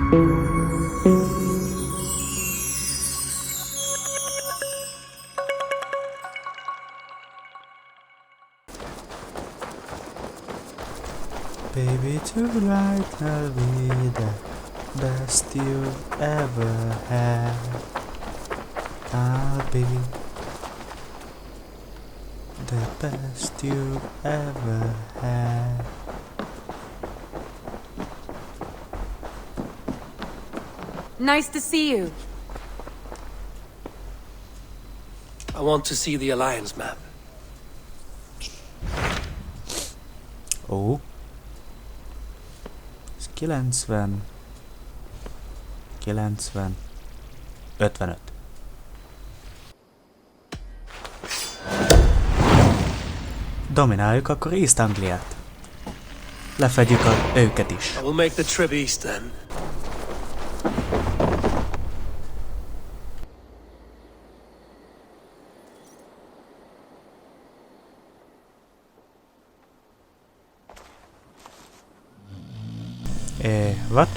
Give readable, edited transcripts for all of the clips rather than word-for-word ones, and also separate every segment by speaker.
Speaker 1: Baby, tonight I'll be the best you ever had. I'll be the best you ever had.
Speaker 2: Nice to see you.
Speaker 3: I want to see the Alliance map.
Speaker 1: Ó. Ez 90. 55. Domináljuk akkor East Angliát. Lefedjük őket is.
Speaker 3: I will make the trip east then.
Speaker 1: What?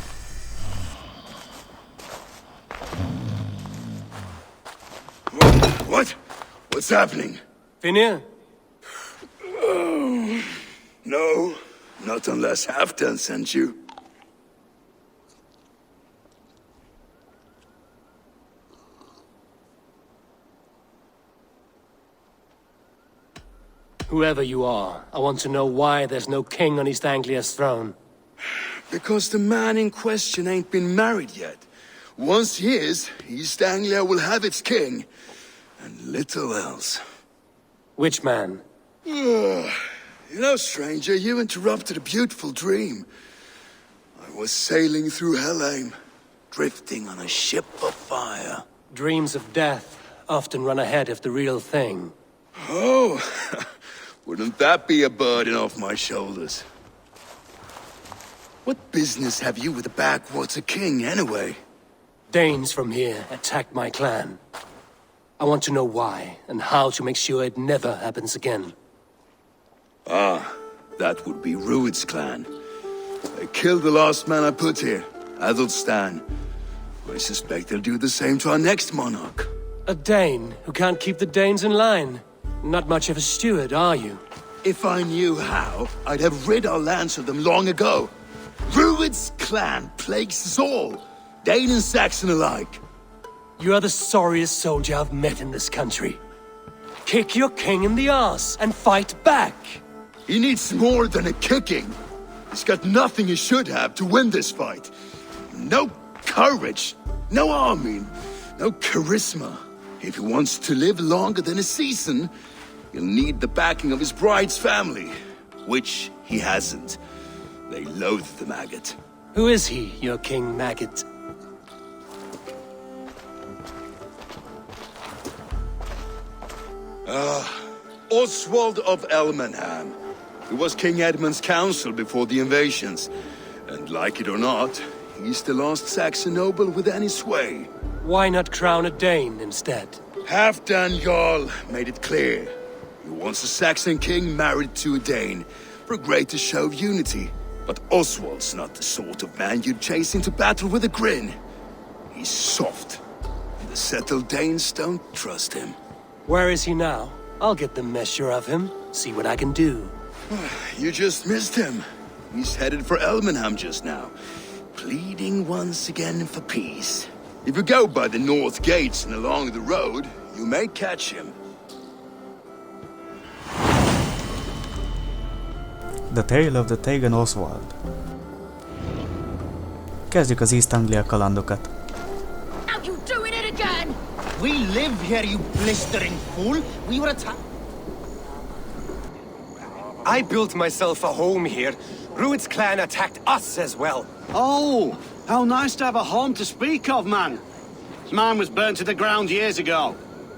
Speaker 4: What? What's happening?
Speaker 3: Finir?
Speaker 4: No, not unless Halfdan sent you.
Speaker 3: Whoever you are, I want to know why there's no king on East Anglia's throne.
Speaker 4: Because the man in question ain't been married yet. Once he is, East Anglia will have its king. And little else.
Speaker 3: Which man?
Speaker 4: You know, stranger, you interrupted a beautiful dream. I was sailing through Helheim, drifting on a ship of fire.
Speaker 3: Dreams of death often run ahead of the real thing.
Speaker 4: Oh, wouldn't that be a burden off my shoulders? What business have you with the backwater king, anyway?
Speaker 3: Danes from here attacked my clan. I want to know why, and how to make sure it never happens again.
Speaker 4: Ah, that would be Rued's clan. They killed the last man I put here, Adelstan. I suspect they'll do the same to our next monarch.
Speaker 3: A Dane who can't keep the Danes in line. Not much of a steward, are you?
Speaker 4: If I knew how, I'd have rid our lands of them long ago. Rued's clan plagues us all, Dane and Saxon alike.
Speaker 3: You are the sorriest soldier I've met in this country. Kick your king in the arse and fight back!
Speaker 4: He needs more than a kicking. He's got nothing he should have to win this fight. No courage, no army, no charisma. If he wants to live longer than a season, he'll need the backing of his bride's family, which he hasn't. They loathe the maggot.
Speaker 3: Who is he, your king maggot?
Speaker 4: Oswald of Elmenham. He was King Edmund's counsel before the invasions. And like it or not, he's the last Saxon noble with any sway.
Speaker 3: Why not crown a Dane instead?
Speaker 4: Halfdan Jarl made it clear. He wants a Saxon king married to a Dane, for a greater show of unity. But Oswald's not the sort of man you'd chase into battle with a grin. He's soft. The settled Danes don't trust him.
Speaker 3: Where is he now? I'll get the measure of him, see what I can do.
Speaker 4: You just missed him. He's headed for Elmenham just now, pleading once again for peace. If you go by the north gates and along the road, you may catch him.
Speaker 1: The Tale of the Tagan Oswald. Kezdjük az East Anglia kalandokat.
Speaker 5: Are you doing it again?
Speaker 6: We live here, you blistering fool. We were attacked.
Speaker 7: I built myself a home here. Rued's clan attacked us as well.
Speaker 8: Oh, how nice to have a home to speak of, man. Mine was burnt to the ground years ago.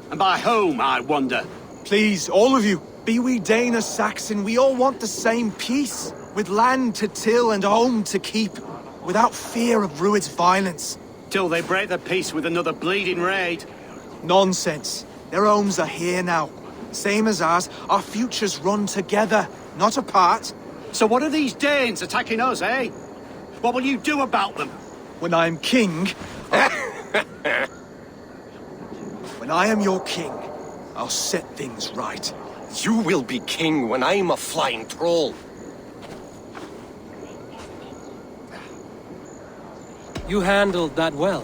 Speaker 8: And by whom, I wonder?
Speaker 9: Please, all of you, be we Dane or Saxon, we all want the same peace. With land to till and home to keep. Without fear of Rued's violence.
Speaker 8: Till they break the peace with another bleeding raid.
Speaker 9: Nonsense. Their homes are here now. Same as ours, our futures run together, not apart.
Speaker 8: So what are these Danes attacking us, eh? What will you do about them?
Speaker 9: when I am king... When I am your king, I'll set things right.
Speaker 7: You will be king when I'm a flying troll.
Speaker 3: You handled that well.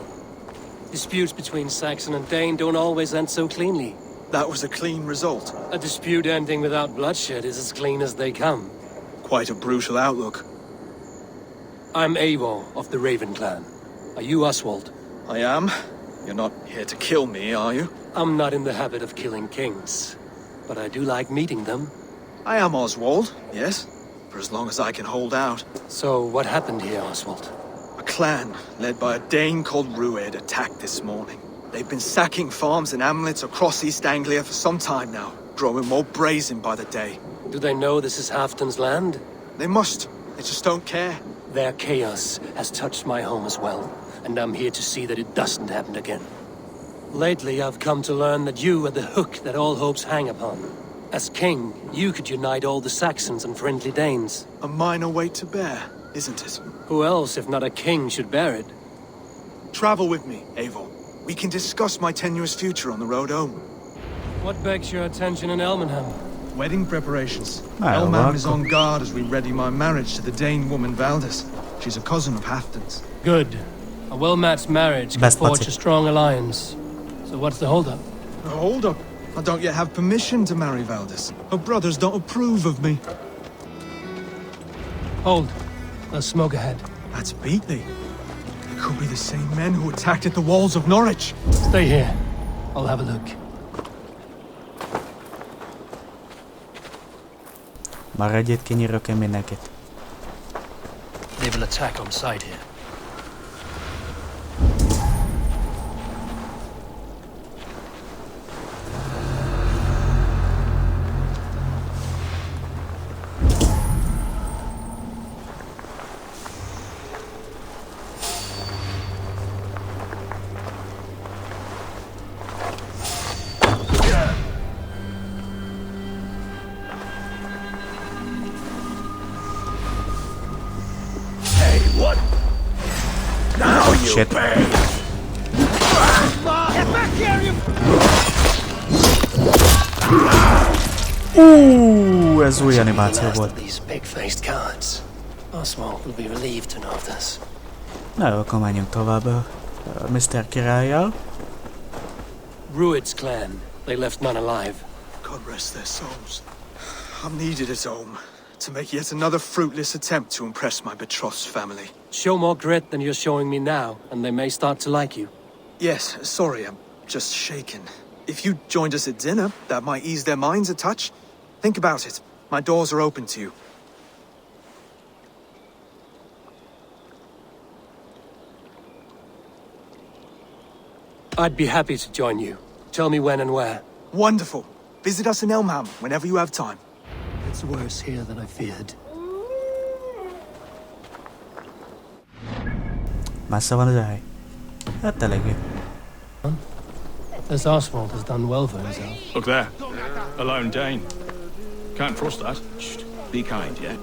Speaker 3: Disputes between Saxon and Dane don't always end so cleanly.
Speaker 9: That was a clean result.
Speaker 3: A dispute ending without bloodshed is as clean as they come.
Speaker 9: Quite a brutal outlook.
Speaker 3: I'm Eivor of the Raven clan. Are you Oswald?
Speaker 9: I am. You're not here to kill me, are you?
Speaker 3: I'm not in the habit of killing kings, but I do like meeting them.
Speaker 9: I am Oswald, yes. For as long as I can hold out.
Speaker 3: So what happened here, Oswald?
Speaker 9: A clan, led by a Dane called Rued, attacked this morning. They've been sacking farms and hamlets across East Anglia for some time now, growing more brazen by the day.
Speaker 3: Do they know this is Halfton's land?
Speaker 9: They must. They just don't care.
Speaker 3: Their chaos has touched my home as well, and I'm here to see that it doesn't happen again. Lately, I've come to learn that you are the hook that all hopes hang upon. As king, you could unite all the Saxons and friendly Danes.
Speaker 9: A minor weight to bear, isn't it?
Speaker 3: Who else, if not a king, should bear it?
Speaker 9: Travel with me, Eivor. We can discuss my tenuous future on the road home.
Speaker 3: What begs your attention in Elmenham?
Speaker 9: Wedding preparations.
Speaker 1: Ah,
Speaker 9: Elmam is
Speaker 1: welcome.
Speaker 9: on guard as we ready my marriage to the Dane woman Valdis. She's a cousin of Halfton's.
Speaker 3: Good. A well-matched marriage can
Speaker 1: Best
Speaker 3: forge
Speaker 1: party.
Speaker 3: a strong alliance. So what's the holdup?
Speaker 9: Hold up. I don't yet have permission to marry Valdis. Her brothers don't approve of me.
Speaker 3: Hold. There's smoke ahead.
Speaker 9: That's Beatley. It could be the same men who attacked at the walls of Norwich.
Speaker 3: Stay here. I'll have a look.
Speaker 1: Maradj itt, kinyírok én mindenkit.
Speaker 3: They will attack on sight here.
Speaker 1: Shit. Ez új animáció volt.
Speaker 3: These big-faced cards. Oswald will be relieved to know of this.
Speaker 1: Na jó, akkor menjünk tovább. Mr. Királlyal.
Speaker 3: Rued's clan. They left none alive.
Speaker 9: God rest their souls. I'm needed at home to make yet another fruitless attempt to impress my betrothed's family.
Speaker 3: Show more grit than you're showing me now, and they may start to like you.
Speaker 9: Yes, sorry, I'm just shaken. If you joined us at dinner, that might ease their minds a touch. Think about it. My doors are open to you.
Speaker 3: I'd be happy to join you. Tell me when and where.
Speaker 9: Wonderful. Visit us in Elmham whenever you have time.
Speaker 3: It's worse here than I feared.
Speaker 1: Messze van az a hely. Hát eléggé.
Speaker 3: This Oswald has done well for himself.
Speaker 10: Look there. A lone Dane. Can't trust that. Shh. Be kind, yeah?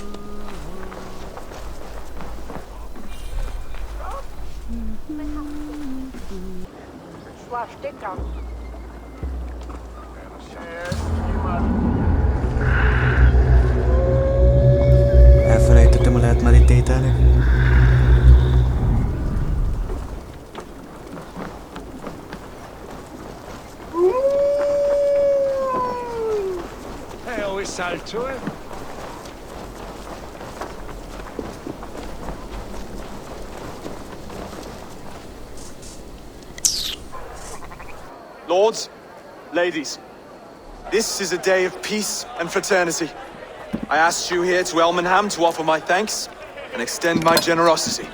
Speaker 1: Elfelejtettem, hogy lehet meditételni.
Speaker 9: Lords, ladies, this is a day of peace and fraternity. I asked you here to Elmenham to offer my thanks and extend my generosity.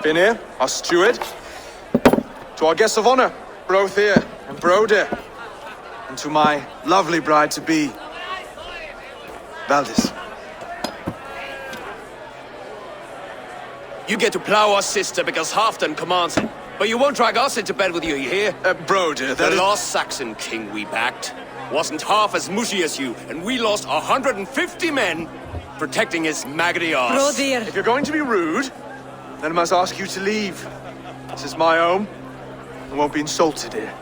Speaker 9: Finir, our steward, to our guests of honor, Brothir and Broder, and to my lovely bride-to-be, Valdis.
Speaker 11: You get to plow our sister because Halfton commands it. But you won't drag us into bed with you hear?
Speaker 9: Broder,
Speaker 11: The last Saxon king we backed wasn't half as mushy as you, and we lost 150 men protecting his maggoty arse.
Speaker 2: Brodir.
Speaker 9: If you're going to be rude, then I must ask you to leave. This is my home. I won't be insulted here.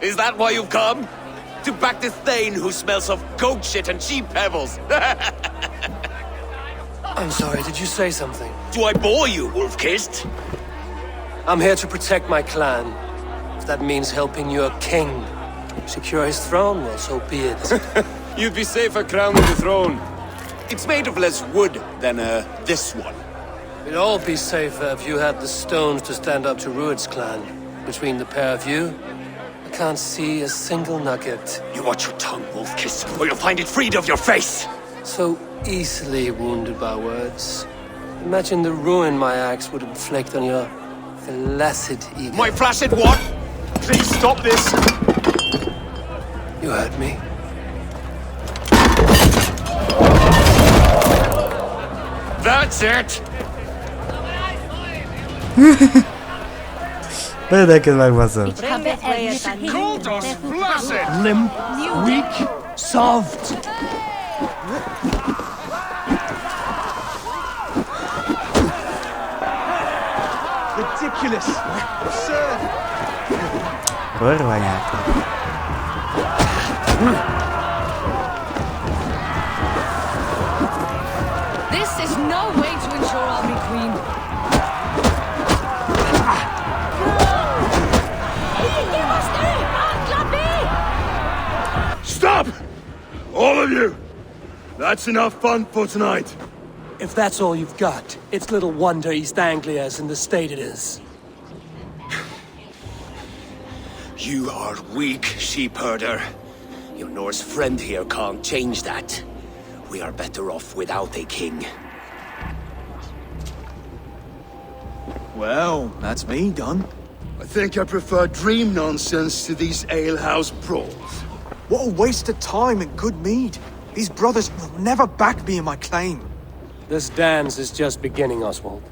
Speaker 11: Is that why you've come? To back this Thane who smells of goat shit and cheap pebbles?
Speaker 3: I'm sorry, did you say something?
Speaker 11: Do I bore you, wolf-kissed?
Speaker 3: I'm here to protect my clan. If that means helping your king secure his throne, well, so be it.
Speaker 11: You'd be safer crowned with the throne. It's made of less wood than, this one.
Speaker 3: We'd all be safer if you had the stones to stand up to Rued's clan. Between the pair of you, I can't see a single nugget.
Speaker 11: You watch your tongue, wolf-kiss, or you'll find it freed of your face!
Speaker 3: So easily wounded by words. Imagine the ruin my axe would inflict on your flaccid ego.
Speaker 11: My flaccid what?
Speaker 9: Please stop this!
Speaker 3: You heard me.
Speaker 11: That's it!
Speaker 1: Neked megbaszol.
Speaker 3: Limp, weak, soft.
Speaker 9: Ridiculous! Absurd!
Speaker 1: Kurvanyát.
Speaker 2: This is no way to ensure I'll be queen.
Speaker 4: Stop! All of you! That's enough fun for tonight.
Speaker 3: If that's all you've got, it's little wonder East Anglia's in the state it is.
Speaker 11: You are weak, sheep herder. Your Norse friend here can't change that. We are better off without a king.
Speaker 9: Well, that's me done.
Speaker 4: I think I prefer dream nonsense to these alehouse brawls.
Speaker 9: What a waste of time and good mead. These brothers will never back me in my claim.
Speaker 3: This dance is just beginning, Oswald.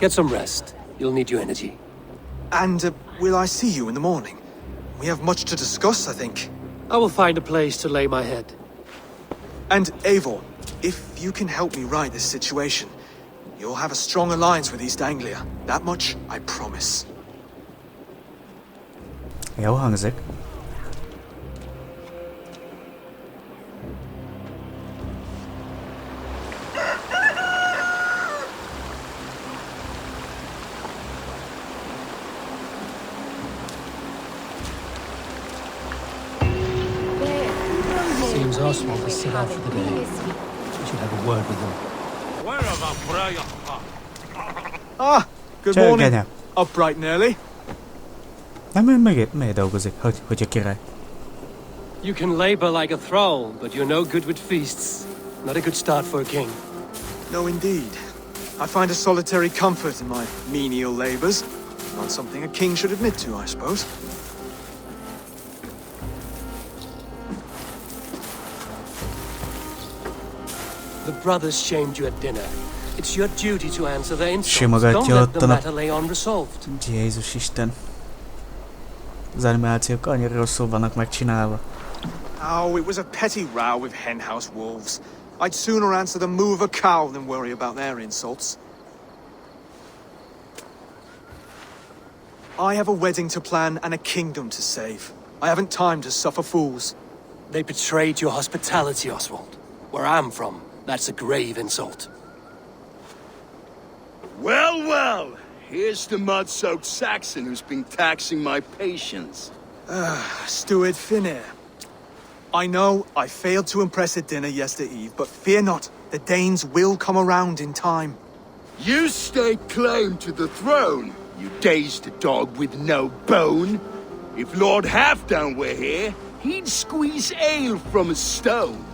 Speaker 3: Get some rest. You'll need your energy.
Speaker 9: And will I see you in the morning? We have much to discuss, I think.
Speaker 3: I will find a place to lay my head.
Speaker 9: And Eivor, if you can help me right this situation, you'll have a strong alliance with East Anglia. That much, I promise.
Speaker 1: Jó hangzik.
Speaker 3: Seems Oswald has set out for the day. We should have a word with him.
Speaker 9: Ah, good
Speaker 1: Csörgenye.
Speaker 9: morning. Up bright and early.
Speaker 1: Nem, miért dolgozik, hogy a király?
Speaker 3: You can labor like a thrall, but you're no good with feasts. Not a good start for a king.
Speaker 9: No, indeed. I find a solitary comfort in my menial labors. Not something a king should admit to, I suppose.
Speaker 3: The brothers shamed you at dinner. It's your duty to answer their insults.
Speaker 1: Simogatja
Speaker 3: Don't let
Speaker 1: ott
Speaker 3: the
Speaker 1: a
Speaker 3: matter lay unresolved.
Speaker 1: Jézus Isten. Az animációk annyira rosszul vannak megcsinálva.
Speaker 9: Oh, it was a petty row with henhouse wolves. I'd sooner answer the moo of a cow than worry about their insults. I have a wedding to plan and a kingdom to save. I haven't time to suffer fools.
Speaker 3: They betrayed your hospitality, Oswald. Where I'm from, that's a grave insult.
Speaker 4: Well, well. Here's the mud-soaked Saxon who's been taxing my patience.
Speaker 9: Steward Finnair. I know I failed to impress at dinner yesterday eve, but fear not, the Danes will come around in time.
Speaker 4: You stake claim to the throne, you dazed dog with no bone. If Lord Halfdan were here, he'd squeeze ale from a stone.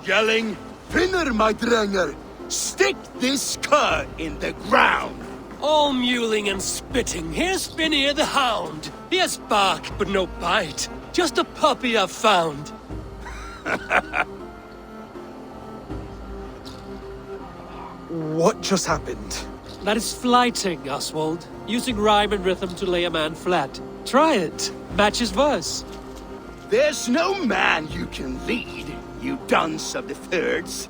Speaker 4: Yelling, Finner, my drenger, stick this cur in the ground.
Speaker 3: All mewling and spitting, here's Finnear the hound. He has bark, but no bite. Just a puppy I've found.
Speaker 9: What just happened?
Speaker 3: That is flighting, Oswald. Using rhyme and rhythm to lay a man flat. Try it. Match his verse.
Speaker 4: There's no man you can lead. you dunce of the thirds.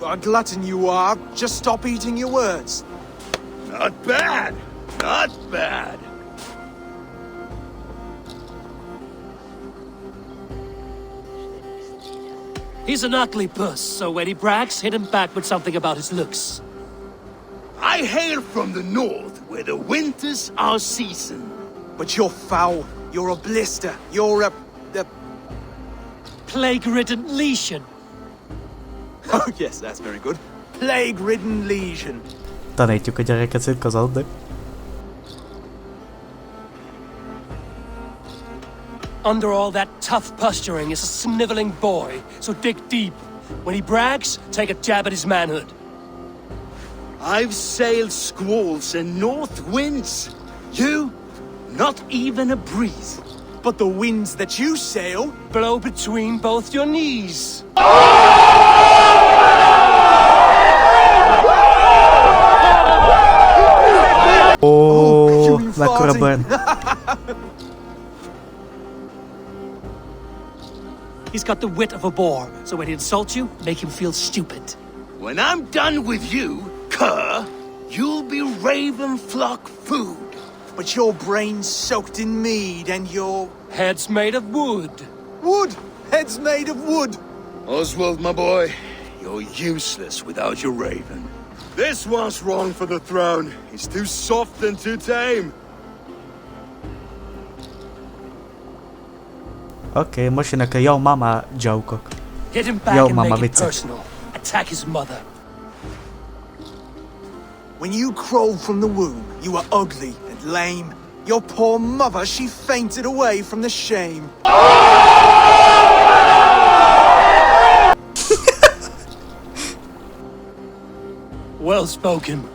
Speaker 9: A glutton you are. Just stop eating your words.
Speaker 4: Not bad, not bad.
Speaker 3: He's an ugly puss, so when he brags, hit him back with something about his looks.
Speaker 4: I hail from the north, where the winters are season.
Speaker 9: But you're foul. You're a blister. You're a...
Speaker 3: Plague-ridden lesion.
Speaker 9: Oh, yes, that's very good. Plague-ridden lesion.
Speaker 1: Tanítjuk a gyereket szitkozódni.
Speaker 3: Under all that tough posturing is a sniveling boy, so dig deep. When he brags, take a jab at his manhood.
Speaker 4: I've sailed squalls and north winds. You, not even a breeze.
Speaker 9: But the winds that you sail...
Speaker 3: Blow between both your knees.
Speaker 1: Oh, mekkora burn.
Speaker 3: He's got the wit of a boar, so when he insults you, make him feel stupid.
Speaker 4: When I'm done with you, cur, you'll be raven flock food.
Speaker 9: But your brain's soaked in mead and your...
Speaker 3: Head's made of wood.
Speaker 9: Wood! Head's made of wood!
Speaker 4: Oswald, my boy, you're useless without your raven. This one's wrong for the throne. He's too soft and too tame.
Speaker 1: Oké, most jönnek a Yo Mama joke-ok.
Speaker 3: Hit him back
Speaker 1: Yo
Speaker 3: and
Speaker 1: Mama
Speaker 3: make it
Speaker 1: viccek.
Speaker 3: personal. Attack his mother.
Speaker 9: When you crawled from the womb, you were ugly and lame. Your poor mother, she fainted away from the shame.
Speaker 3: Well spoken.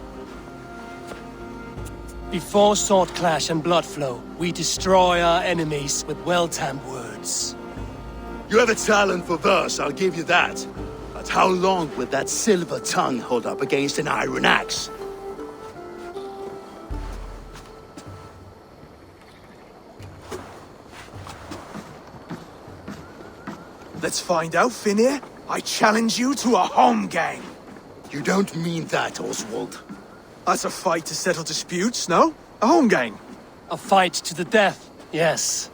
Speaker 3: Before sword clash and blood flow, we destroy our enemies with well-timed words.
Speaker 4: You have a talent for verse, I'll give you that. But how long will that silver tongue hold up against an iron axe?
Speaker 9: Let's find out, Finnear. I challenge you to a home gang.
Speaker 4: You don't mean that, Oswald.
Speaker 9: That's a fight to settle disputes, no? A home gang.
Speaker 3: A fight to the death, yes.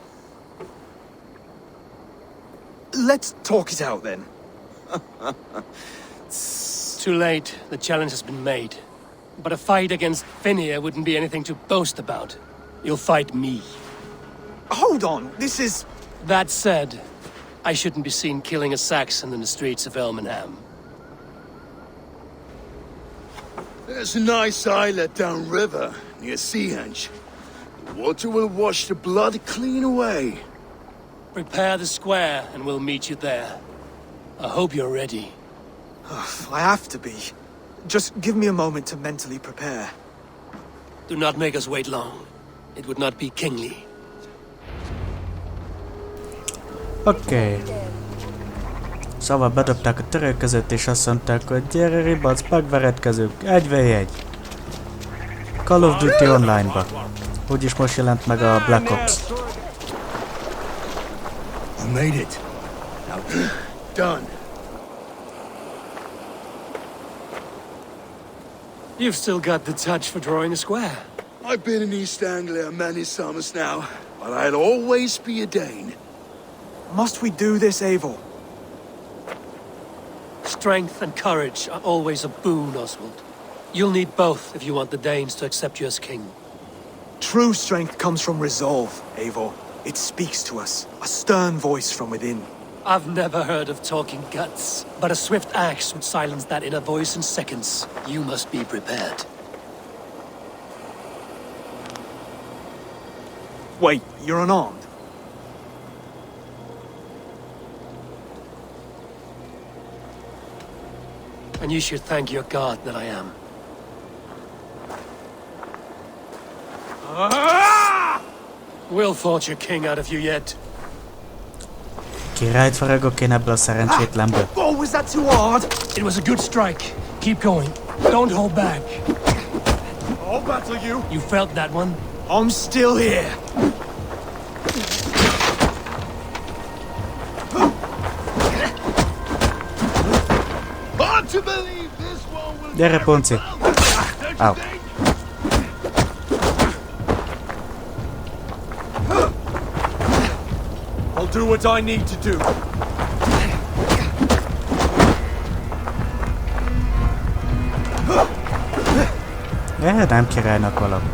Speaker 9: Let's talk it out, then.
Speaker 3: Too late. The challenge has been made. But a fight against Finnear wouldn't be anything to boast about. You'll fight me.
Speaker 9: Hold on, this is...
Speaker 3: That said, I shouldn't be seen killing a Saxon in the streets of Elmenham.
Speaker 4: There's a nice islet downriver, near Seahenge. The water will wash the blood clean away.
Speaker 3: Prepare the square, and we'll meet you there. I hope you're ready.
Speaker 9: I have to be. Just give me a moment to mentally prepare.
Speaker 3: Do not make us wait long. It would not be kingly.
Speaker 1: Oké. Szóval bedobták a törölközőt és azt mondták, hogy gyere ribac, megveretkezünk, 1v1. Call of Duty Online-ba. Úgyis most jelent meg a Black Ops.
Speaker 4: I made it. Now, done.
Speaker 3: You've still got the touch for drawing a square.
Speaker 4: I've been in East Anglia many summers now, but I'll always be a Dane.
Speaker 9: Must we do this, Eivor?
Speaker 3: Strength and courage are always a boon, Oswald. You'll need both if you want the Danes to accept you as king.
Speaker 9: True strength comes from resolve, Eivor. It speaks to us, a stern voice from within.
Speaker 3: I've never heard of talking guts, but a swift axe would silence that inner voice in seconds. You must be prepared.
Speaker 9: Wait, you're unarmed?
Speaker 3: And you should thank your god that I am. We'll forge a king out of you yet.
Speaker 1: Királyt faragok én ebből a szerencsétlenből.
Speaker 9: Oh, was that too hard?
Speaker 3: It was a good strike. Keep going. Don't hold back.
Speaker 9: I'll battle you.
Speaker 3: You felt that one?
Speaker 9: I'm still here.
Speaker 4: to believe this one will
Speaker 1: Gyere,
Speaker 4: never
Speaker 1: Ponci.
Speaker 4: fall.
Speaker 1: Au.
Speaker 9: I'll do what I need to do.
Speaker 1: Nem királynak valami.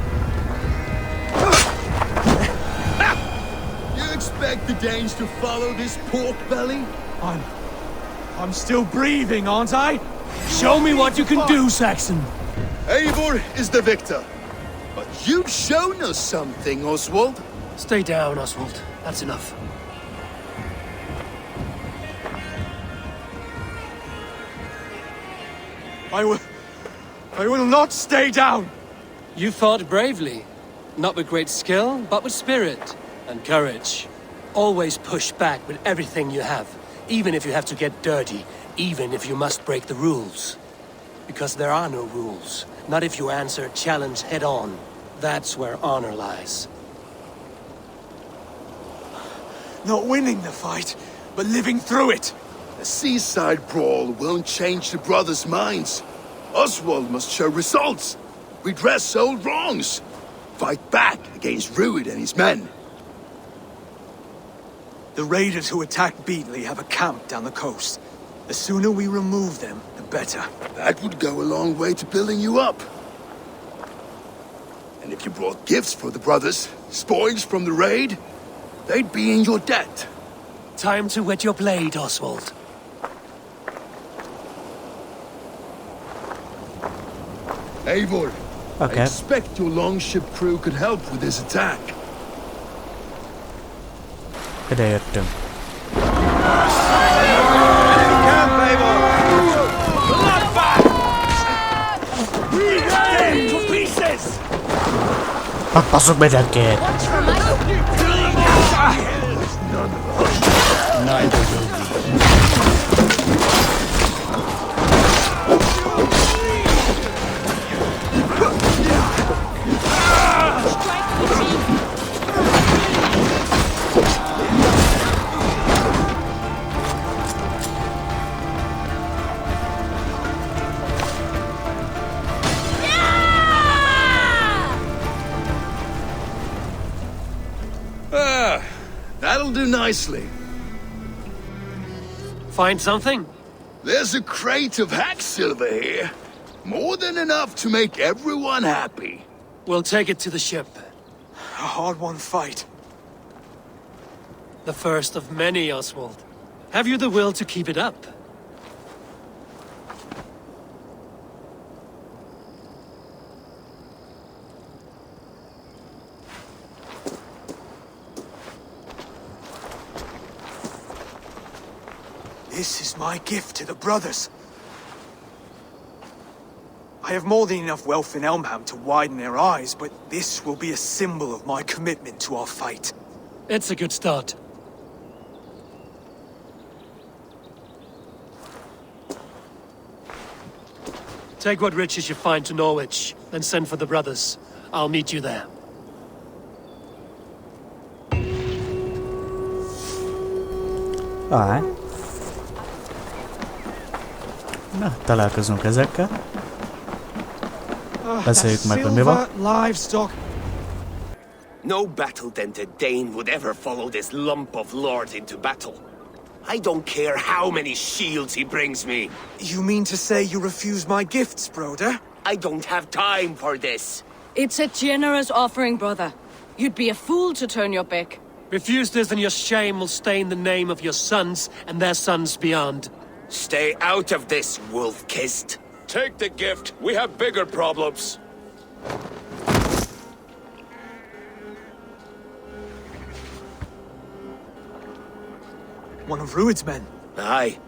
Speaker 4: You expect the Danes to follow this pork belly?
Speaker 9: I'm still breathing, aren't I?
Speaker 3: Show me what you can do, Saxon.
Speaker 4: Eivor is the victor. But you've shown us something, Oswald.
Speaker 3: Stay down, Oswald. That's enough.
Speaker 9: I will not stay down!
Speaker 3: You fought bravely. Not with great skill, but with spirit and courage. Always push back with everything you have, even if you have to get dirty, even if you must break the rules. Because there are no rules. Not if you answer a challenge head on. That's where honor lies.
Speaker 9: Not winning the fight, but living through it.
Speaker 4: A seaside brawl won't change the brothers' minds. Oswald must show results. Redress old wrongs. Fight back against Rued and his men.
Speaker 9: The raiders who attacked Beatley have a camp down the coast. The sooner we remove them, the better.
Speaker 4: That would go a long way to building you up. And if you brought gifts for the brothers, spoils from the raid, they'd be in your debt.
Speaker 3: Time to wet your blade, Oswald.
Speaker 4: Eivor, I
Speaker 1: Okay.
Speaker 4: expect your longship crew could help with this attack.
Speaker 1: Ide jöttünk. Basszuk mindenkit!
Speaker 4: That'll do nicely.
Speaker 3: Find something?
Speaker 4: There's a crate of hack silver here. More than enough to make everyone happy.
Speaker 3: We'll take it to the ship.
Speaker 9: A hard-won fight.
Speaker 3: The first of many, Oswald. Have you the will to keep it up?
Speaker 9: This is my gift to the brothers. I have more than enough wealth in Elmham to widen their eyes, but this will be a symbol of my commitment to our fight.
Speaker 3: It's a good start. Take what riches you find to Norwich, then send for the brothers. I'll meet you there.
Speaker 1: Na, találkozunk ezekkel. Beszéljük meg, hogy mi van.
Speaker 9: Livestock.
Speaker 11: No battle-dented Dane would ever follow this lump of lord into battle. I don't care how many shields he brings me.
Speaker 9: You mean to say you refuse my gifts, broder?
Speaker 11: I don't have time for this.
Speaker 2: It's a generous offering, brother. You'd be a fool to turn your back.
Speaker 3: Refuse this and your shame will stain the name of your sons and their sons beyond.
Speaker 11: Stay out of this, wolf-kissed.
Speaker 7: Take the gift. We have bigger problems.
Speaker 9: One of Rued's men.
Speaker 11: Aye.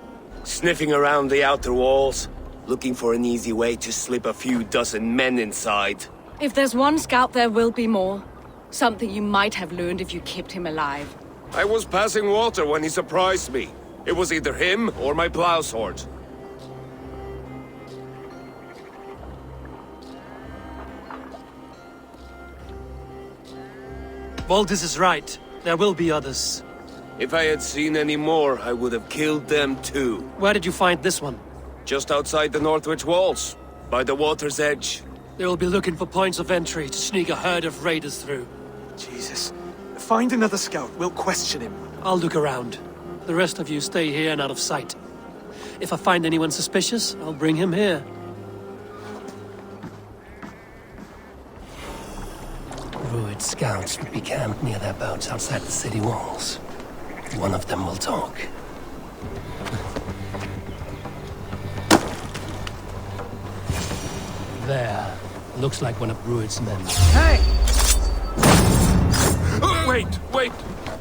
Speaker 11: Sniffing around the outer walls, looking for an easy way to slip a few dozen men inside.
Speaker 2: If there's one scout, there will be more. Something you might have learned if you kept him alive.
Speaker 7: I was passing water when he surprised me. It was either him or my plow sword.
Speaker 3: Valdis is right. There will be others.
Speaker 11: If I had seen any more, I would have killed them too.
Speaker 3: Where did you find this one?
Speaker 7: Just outside the Northwich walls, by the water's edge.
Speaker 3: They'll be looking for points of entry to sneak a herd of raiders through.
Speaker 9: Jesus. Find another scout. We'll question him.
Speaker 3: I'll look around. The rest of you stay here and out of sight. If I find anyone suspicious, I'll bring him here. Druid scouts would be camped near their boats outside the city walls. One of them will talk. There. Looks like one of Druid's men.
Speaker 6: Hey!
Speaker 10: Wait!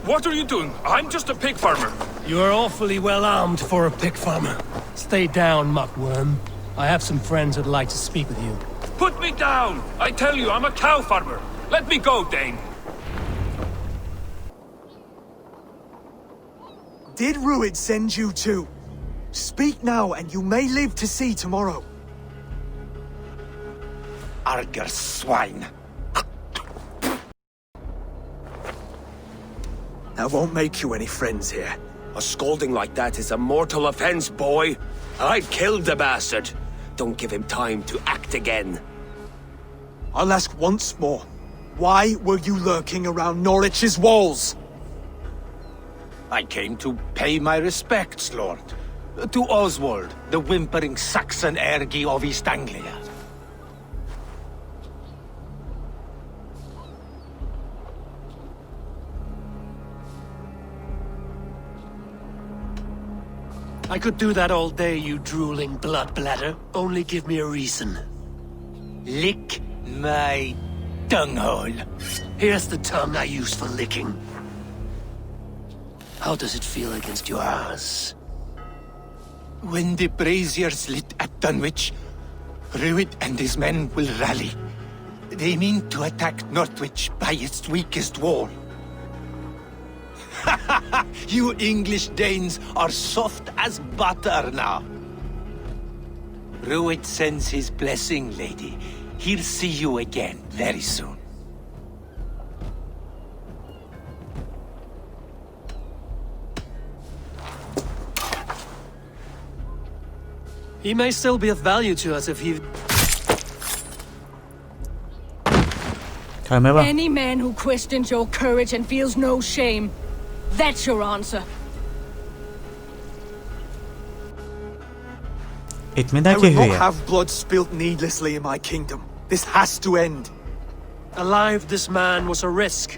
Speaker 10: What are you doing? I'm just a pig farmer.
Speaker 3: You're awfully well armed for a pig farmer. Stay down, muckworm. I have some friends who'd like to speak with you.
Speaker 10: Put me down! I tell you, I'm a cow farmer. Let me go, Dane.
Speaker 9: Did Ruid send you too? Speak now, and you may live to see tomorrow.
Speaker 6: Arger swine.
Speaker 9: That won't make you any friends here.
Speaker 11: A scolding like that is a mortal offense, boy. I've killed the bastard. Don't give him time to act again.
Speaker 9: I'll ask once more. Why were you lurking around Norwich's walls?
Speaker 6: I came to pay my respects, Lord. To Oswald, the whimpering Saxon ergi of East Anglia.
Speaker 3: I could do that all day, you drooling blood bladder. Only give me a reason.
Speaker 6: Lick my dunghole.
Speaker 3: Here's the tongue I use for licking. How does it feel against your ass?
Speaker 6: When the braziers lit at Dunwich, Ruid and his men will rally. They mean to attack Northwich by its weakest wall. You English Danes are soft as butter now. Ruid sends his blessing, lady. He'll see you again very soon.
Speaker 3: He may still be of value to us if he...
Speaker 1: Kamera.
Speaker 2: Any man who questions your courage and feels no shame. That's your answer.
Speaker 1: Itt
Speaker 9: I
Speaker 1: mindenki
Speaker 9: will not
Speaker 1: hülye.
Speaker 9: have blood spilt needlessly in my kingdom. This has to end.
Speaker 3: Alive, this man was a risk.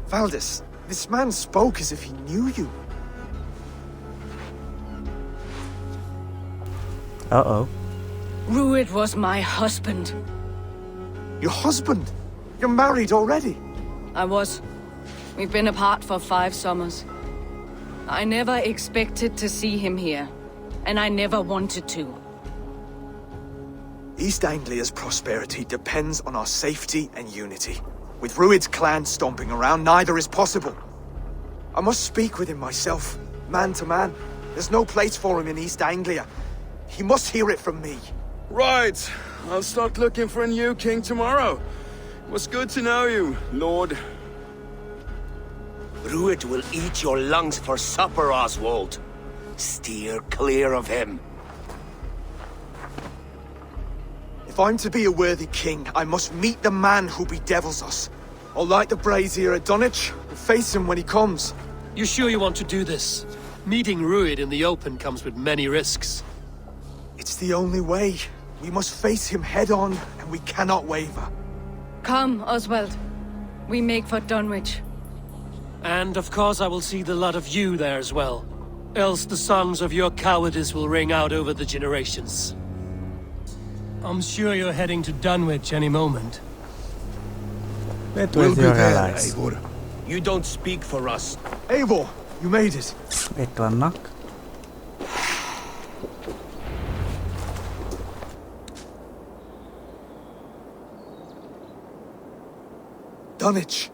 Speaker 9: Valdis, this man spoke as if he knew you.
Speaker 1: Uh-oh.
Speaker 2: Ruid was my husband.
Speaker 9: Your husband? You're married already?
Speaker 2: I was. We've been apart for 5 summers. I never expected to see him here, and I never wanted to.
Speaker 9: East Anglia's prosperity depends on our safety and unity. With Ruid's clan stomping around, neither is possible. I must speak with him myself, man to man. There's no place for him in East Anglia. He must hear it from me.
Speaker 7: Right. I'll start looking for a new king tomorrow. It was good to know you, Lord.
Speaker 11: Ruid will eat your lungs for supper, Oswald. Steer clear of him.
Speaker 9: If I'm to be a worthy king, I must meet the man who bedevils us. I'll light the brazier at Dunwich and face him when he comes.
Speaker 3: You sure you want to do this? Meeting Ruid in the open comes with many risks.
Speaker 9: It's the only way. We must face him head on, and we cannot waver.
Speaker 2: Come, Oswald. We make for Dunwich.
Speaker 3: And of course I will see the lot of you there as well. Else the songs of your cowardice will ring out over the generations. I'm sure you're heading to Dunwich any moment.
Speaker 1: Wait with your allies.
Speaker 11: Eivor. You don't speak for us.
Speaker 9: Eivor, you made it.
Speaker 1: Itt vannak.
Speaker 9: Dunwich.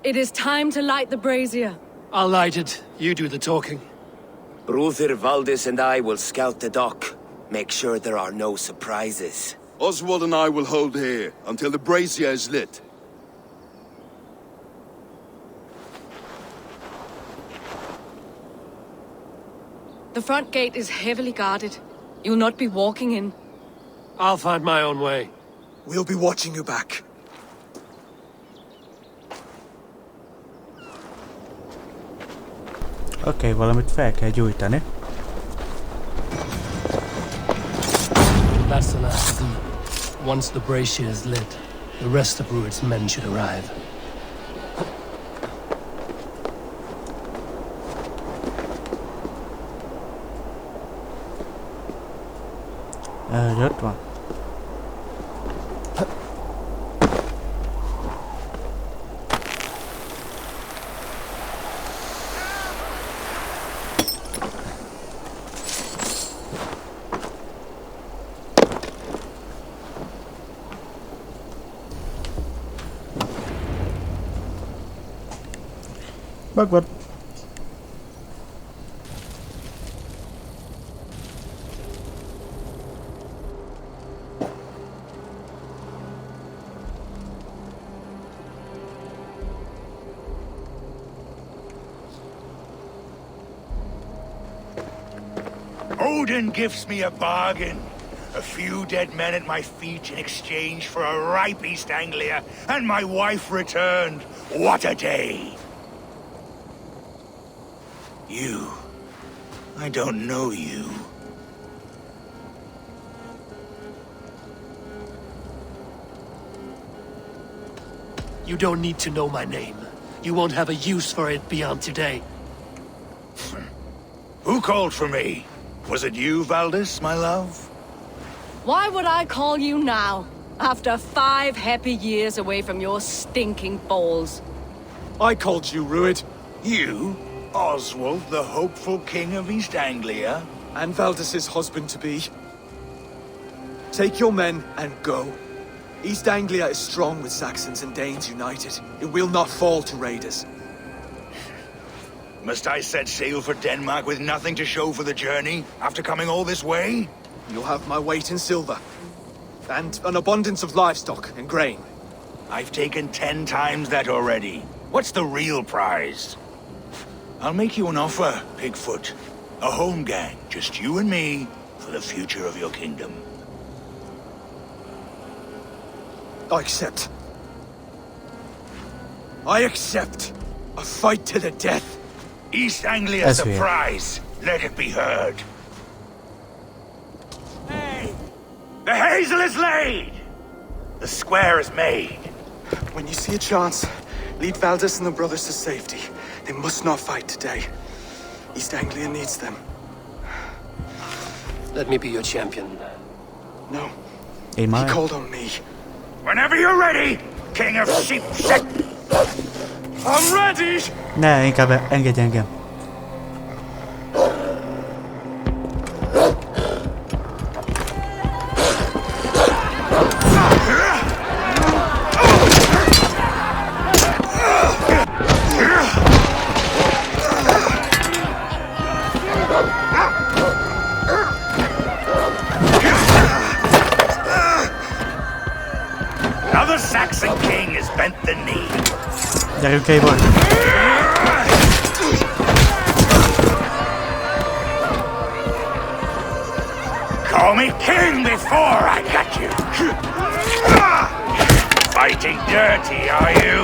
Speaker 2: It is time to light the brazier.
Speaker 3: I'll light it. You do the talking.
Speaker 11: Ruther, Valdis and I will scout the dock. Make sure there are no surprises.
Speaker 4: Oswald and I will hold here until the brazier is lit.
Speaker 2: The front gate is heavily guarded. You'll not be walking in.
Speaker 3: I'll find my own way.
Speaker 9: We'll be watching you back.
Speaker 1: Oké, valamit fel kell gyújtani.
Speaker 3: That's the last of them. Once the brazier is lit, the rest of Rued's men should arrive.
Speaker 1: Ott van. Megvan.
Speaker 4: Odin gives me a bargain. A few dead men at my feet in exchange for a ripe East Anglia, and my wife returned. What a day! You. I don't know you.
Speaker 3: You don't need to know my name. You won't have a use for it beyond today.
Speaker 4: Who called for me? Was it you, Valdis, my love?
Speaker 2: Why would I call you now, after 5 happy years away from your stinking balls?
Speaker 9: I called you, Rued.
Speaker 4: You? Oswald, the hopeful king of East Anglia?
Speaker 9: And Valdis's husband-to-be. Take your men and go. East Anglia is strong with Saxons and Danes united. It will not fall to raiders.
Speaker 4: Must I set sail for Denmark with nothing to show for the journey, after coming all this way?
Speaker 9: You'll have my weight in silver. And an abundance of livestock and grain.
Speaker 4: I've taken 10 times that already. What's the real prize? I'll make you an offer, Pigfoot. A home gang, just you and me, for the future of your kingdom.
Speaker 9: I accept. I accept. A fight to the death.
Speaker 4: East Anglia's
Speaker 1: That's
Speaker 4: a
Speaker 1: weird.
Speaker 4: prize. Let it be heard. Hey! The hazel is laid! The square is made.
Speaker 9: When you see a chance, lead Valdis and the brothers to safety. They must not fight today. East Anglia needs them.
Speaker 3: Let me be your champion.
Speaker 9: No.
Speaker 1: Én
Speaker 9: He
Speaker 1: már.
Speaker 9: called on me.
Speaker 4: Whenever you're ready, King of Sheep.
Speaker 9: I'm ready!
Speaker 1: Ne, inkább engedj engem.
Speaker 4: Another Saxon king has bent the knee.
Speaker 1: Gyerünk, Eivor.
Speaker 4: Call me king before I got you. Fighting dirty, are you?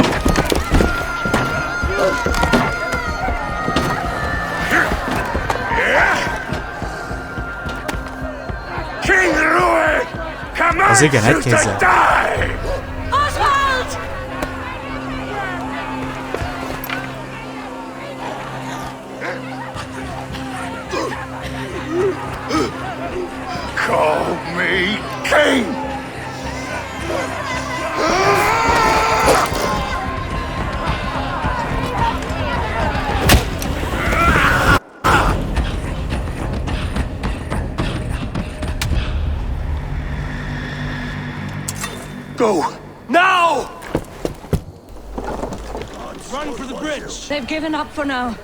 Speaker 4: King Rued! Command
Speaker 1: Az igen, egy
Speaker 4: you to
Speaker 1: kézzel.
Speaker 4: die!
Speaker 2: Oswald!
Speaker 4: Call me king!
Speaker 3: Go! Now! Run for the bridge!
Speaker 2: They've given up for now.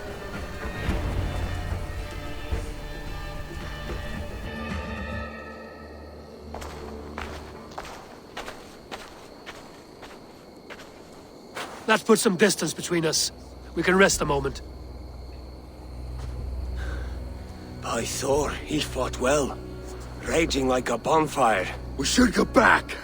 Speaker 3: That puts some distance between us. We can rest a moment.
Speaker 11: I saw he fought well, raging like a bonfire.
Speaker 4: We should go back.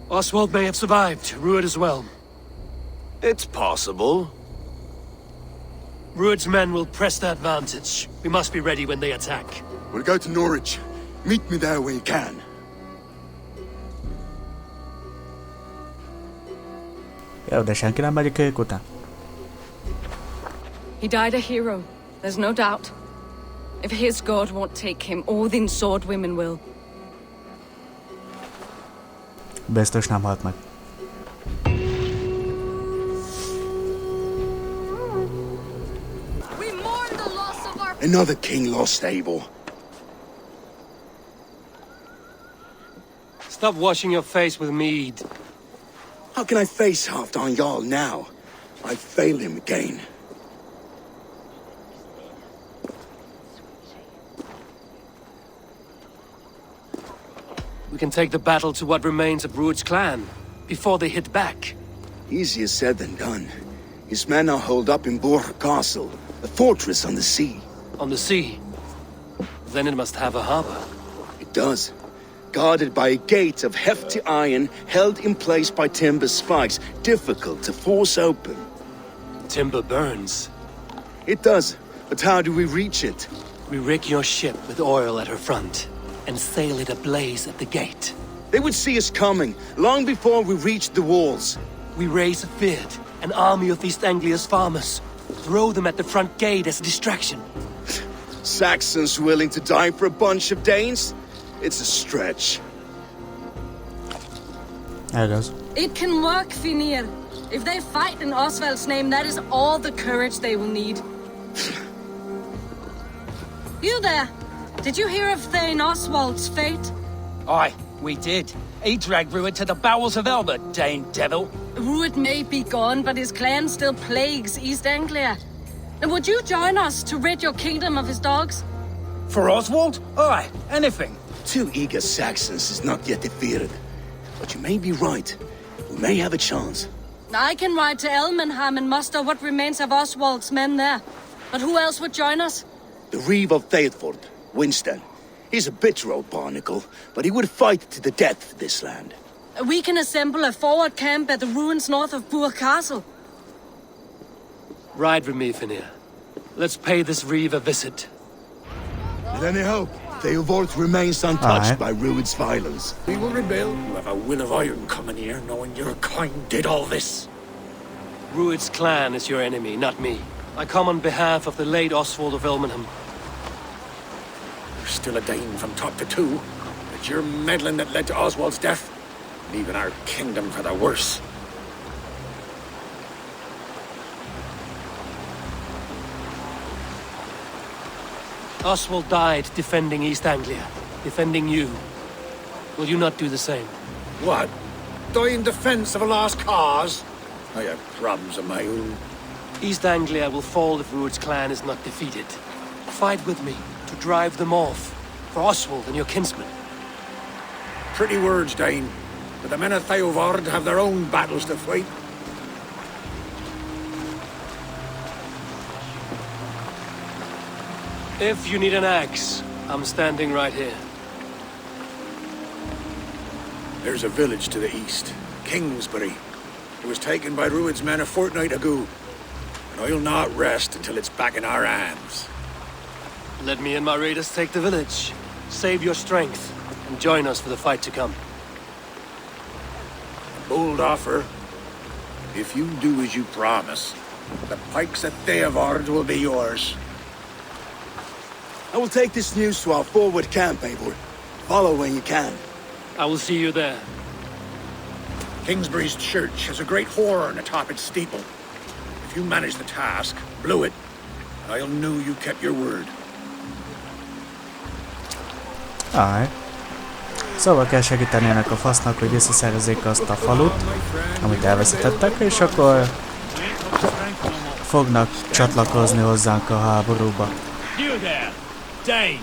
Speaker 3: Oswald may have survived, Rued as well.
Speaker 11: It's possible.
Speaker 3: Rued's men will press the advantage. We must be ready when they attack.
Speaker 4: We'll go to Norwich. Meet me there when you can.
Speaker 1: Jó, de senki nem megy a kölyök után.
Speaker 2: He died a hero, there's no doubt. If his god won't take him, Odin's sword women will.
Speaker 1: Biztos nem halt meg.
Speaker 5: We mourn the loss of our...
Speaker 4: Another king lost Abel.
Speaker 3: Stop washing your face with mead.
Speaker 4: How can I face Halfdan Jarl now? I failed him again.
Speaker 3: We can take the battle to what remains of Rued's clan, before they hit back.
Speaker 4: Easier said than done. His men are holed up in Borg Castle, a fortress on the sea.
Speaker 3: On the sea? Then it must have a harbor.
Speaker 4: It does. Guarded by a gate of hefty iron, held in place by timber spikes, difficult to force open.
Speaker 3: Timber burns.
Speaker 4: It does, but how do we reach it?
Speaker 3: We rig your ship with oil at her front, and sail it ablaze at the gate.
Speaker 4: They would see us coming, long before we reached the walls.
Speaker 3: We raise a beard, an army of East Anglia's farmers. Throw them at the front gate as a distraction.
Speaker 4: Saxons willing to die for a bunch of Danes? It's a stretch.
Speaker 1: There it goes.
Speaker 2: It can work, Finir. If they fight in Oswald's name, that is all the courage they will need. You there! Did you hear of Thane Oswald's fate?
Speaker 12: Aye, we did. He dragged Rued to the bowels of Elba, Dane devil.
Speaker 2: Rued may be gone, but his clan still plagues East Anglia. And would you join us to rid your kingdom of his dogs?
Speaker 12: For Oswald? Aye, anything.
Speaker 4: 2 eager Saxons is not yet defeated. But you may be right. We may have a chance.
Speaker 2: I can ride to Elmenham and muster what remains of Oswald's men there. But who else would join us?
Speaker 4: The Reeve of Thetford, Winston. He's a bitter old barnacle, but he would fight to the death for this land.
Speaker 2: We can assemble a forward camp at the ruins north of Burr Castle.
Speaker 3: Ride with me, Finir. Let's pay this Reeve a visit.
Speaker 4: With any hope, Theodort remains untouched by Rued's violence.
Speaker 13: We will rebel. You have a will of iron coming here, knowing your kind did all this.
Speaker 3: Rued's clan is your enemy, not me. I come on behalf of the late Oswald of Elmenham.
Speaker 13: You're still a Dane from top to toe. It's your meddling that led to Oswald's death, leaving our kingdom for the worse.
Speaker 3: Oswald died defending East Anglia, defending you. Will you not do the same?
Speaker 13: What? Die in defense of a lost cause? I have problems of my own.
Speaker 3: East Anglia will fall if Rued's clan is not defeated. Fight with me to drive them off, for Oswald and your kinsmen.
Speaker 13: Pretty words, Dane, but the men of Theodord have their own battles to fight.
Speaker 3: If you need an axe, I'm standing right here.
Speaker 13: There's a village to the east, Kingsbury. It was taken by Rued's men a fortnight ago, and I'll not rest until it's back in our hands.
Speaker 3: Let me and my raiders take the village. Save your strength, and join us for the fight to come.
Speaker 13: Bold offer. If you do as you promise, the pikes at Theodord will be yours.
Speaker 4: I will take this news to our forward camp, Eivor. Follow when you can.
Speaker 3: I will see you there.
Speaker 13: Kingsbury's church has a great horn atop its steeple. If you manage the task, blow it, I'll know you kept your word.
Speaker 1: Alright. Szóval kell segíteni ennek a fasznak, hogy visszaszerezzék azt a falut, amit elveszítettek, és akkor fognak csatlakozni hozzánk a háborúba.
Speaker 12: You there, Dane!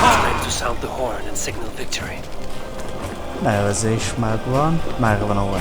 Speaker 3: Time to sound the horn and signal victory.
Speaker 1: Nevezés megvan, már van ahol.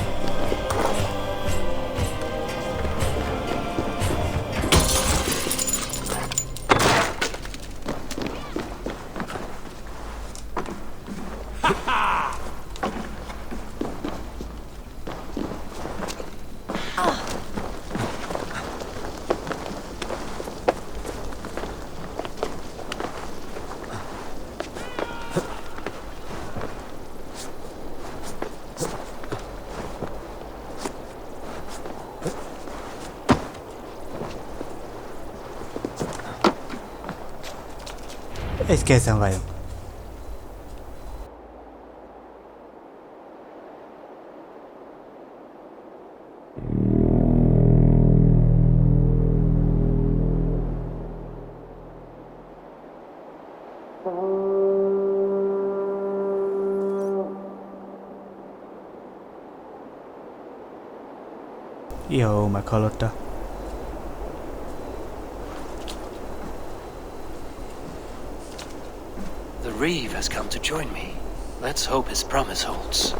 Speaker 1: Egy-kéten vagyok. Jó, meghallotta.
Speaker 3: The Reeve has come to join me. Let's hope his promise holds.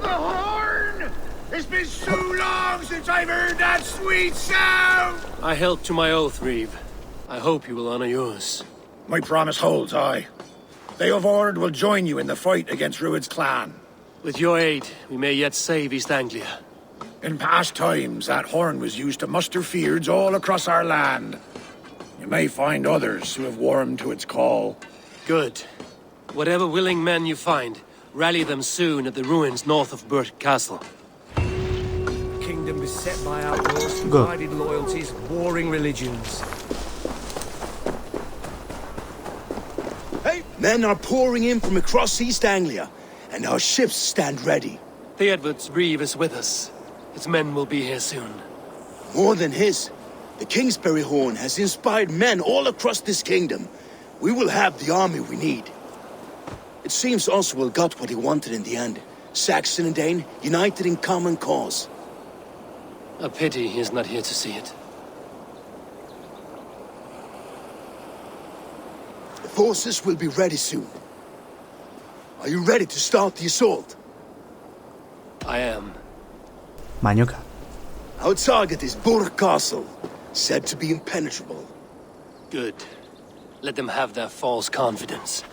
Speaker 13: The horn! It's been so long since I've heard that sweet sound!
Speaker 3: I held to my oath, Reeve. I hope you will honor yours.
Speaker 13: My promise holds, aye. They of Ord will join you in the fight against Rued's clan.
Speaker 3: With your aid, we may yet save East Anglia.
Speaker 13: In past times, that horn was used to muster fyrds all across our land. You may find others who have warmed to its call.
Speaker 3: Good. Whatever willing men you find, rally them soon at the ruins north of Burt Castle.
Speaker 14: Kingdom beset by outlaws,
Speaker 1: Good.
Speaker 14: divided loyalties, warring religions.
Speaker 4: Hey, men are pouring in from across East Anglia, and our ships stand ready.
Speaker 3: The Edward's Reeve is with us. His men will be here soon.
Speaker 4: More than his. The Kingsbury horn has inspired men all across this kingdom. We will have the army we need. It seems Oswald got what he wanted in the end. Saxon and Dane united in common cause.
Speaker 3: A pity he is not here to see it.
Speaker 4: The forces will be ready soon. Are you ready to start the assault?
Speaker 3: I am.
Speaker 1: Mányok.
Speaker 4: Our target is Burt Castle, said to be impenetrable.
Speaker 3: Good. Let them have their false confidence.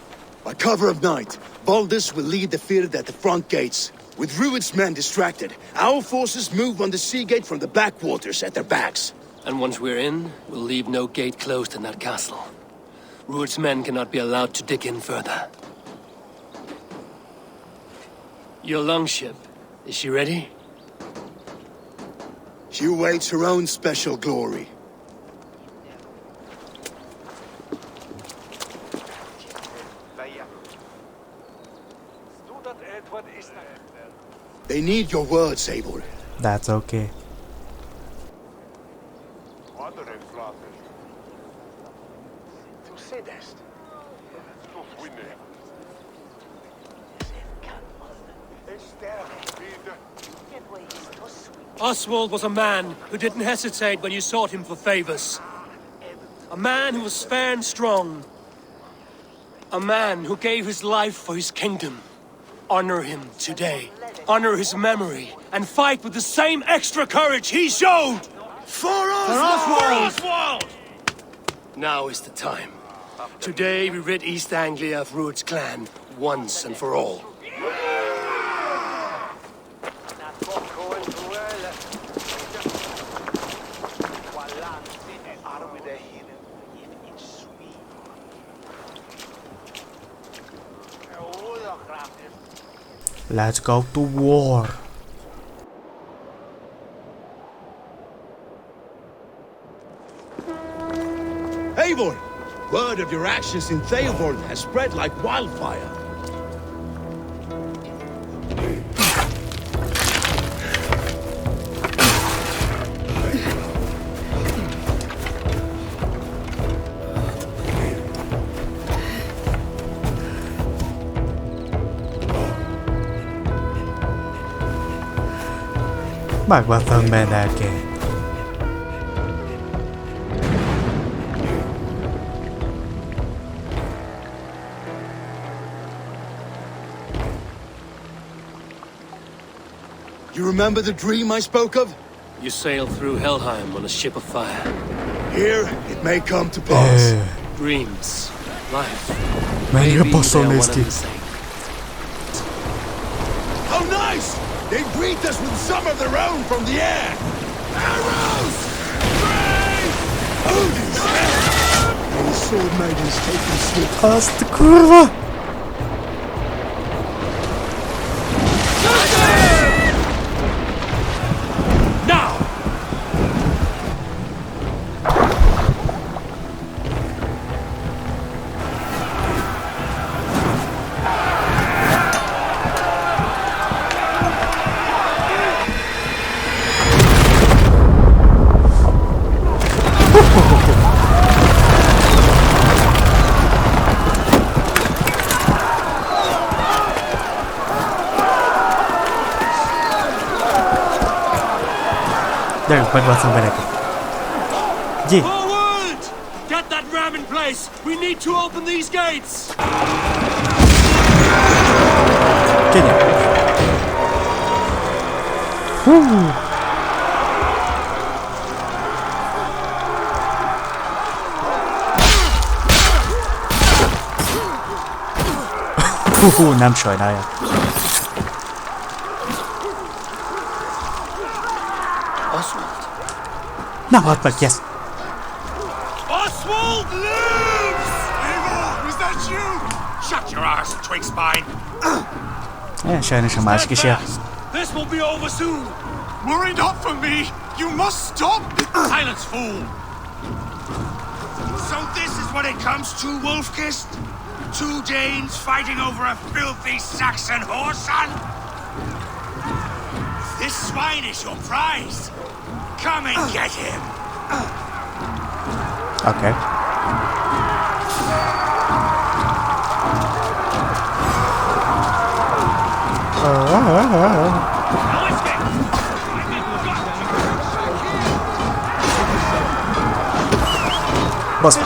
Speaker 4: By cover of night, Baldus will lead the field at the front gates. With Rued's men distracted, our forces move on the sea gate from the backwaters at their backs.
Speaker 3: And once we're in, we'll leave no gate closed in that castle. Rued's men cannot be allowed to dig in further. Your longship, is she ready?
Speaker 4: She awaits her own special glory. They need your words, Eivor.
Speaker 1: That's okay.
Speaker 3: Oswald was a man who didn't hesitate when you sought him for favors. A man who was fair and strong. A man who gave his life for his kingdom. Honor him today. Honor his memory. And fight with the same extra courage he showed!
Speaker 4: For Oswald!
Speaker 3: Now is the time. Today we rid East Anglia of Rued's clan, once and for all.
Speaker 1: Let's go to war.
Speaker 13: Eivor! Word of your actions in Theoborn has spread like wildfire.
Speaker 1: Megvan mindenki.
Speaker 4: You remember the dream I spoke of?
Speaker 3: You sailed through Helheim on a ship of fire.
Speaker 4: Here, it may come to pass.
Speaker 3: Dreams, life.
Speaker 1: Mennyire
Speaker 3: maybe
Speaker 1: passzol
Speaker 3: they're
Speaker 1: néz
Speaker 3: one
Speaker 1: ki.
Speaker 3: and the same.
Speaker 4: How nice! They greet us with some of their own from the air! Arrows! Brave! Odin's head! And the sword maidens taken swift.
Speaker 1: Azt a kurva! Gyerünk, megvászom beneket. Gyere!
Speaker 3: Forward! Get that ram in place! We need to open these gates!
Speaker 1: Gyere! Hú! Hú, nem sajnálják. Ne halt meg, yes!
Speaker 3: Oswald lives!
Speaker 6: Eivor, was that you? Shut your arse, twig spine.
Speaker 1: Sajnos a másik is él.
Speaker 3: This will be over soon!
Speaker 6: Worry not for me! You must stop!
Speaker 3: Silence, fool!
Speaker 6: So this is what it comes to, Wolfkist? 2 Danes fighting over a filthy Saxon whoreson? This swine is your prize! Come and get him!
Speaker 1: Okay. Boss.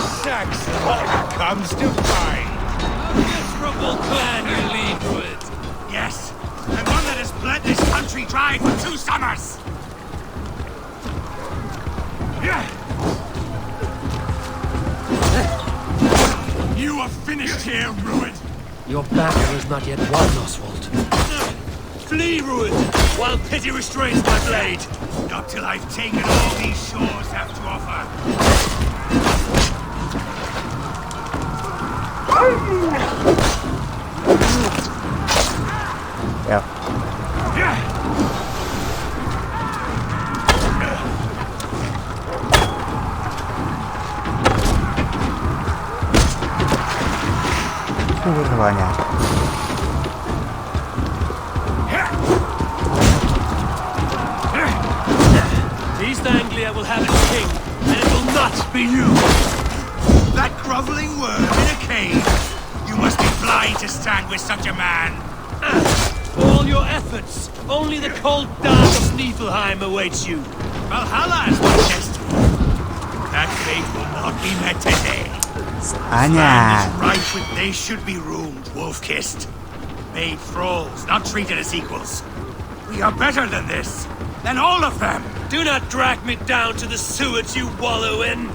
Speaker 6: Comes to find.
Speaker 3: Miserable clan you lead with.
Speaker 6: Yes, and one that has bled this country dry for 2 summers. You are finished here, Ruin.
Speaker 3: Your battle is not yet won, Oswald. Flee, Ruin, while pity restrains my blade.
Speaker 6: Not till I've taken all these shores have to offer.
Speaker 1: Yeah. Kurwa nie.
Speaker 3: East Anglia will have its king, and it will not be you.
Speaker 6: That groveling worm in a cave. You must be blind to stand with such a man.
Speaker 3: For all your efforts, only the cold dark of Niflheim awaits you.
Speaker 6: Valhalla is one test. That fate will not be met today.
Speaker 1: Anya.
Speaker 6: Right with they should be ruled, wolf-kissed. Made thralls, not treated as equals. We are better than this. Than all of them.
Speaker 3: Do not drag me down to the sewers you wallow in.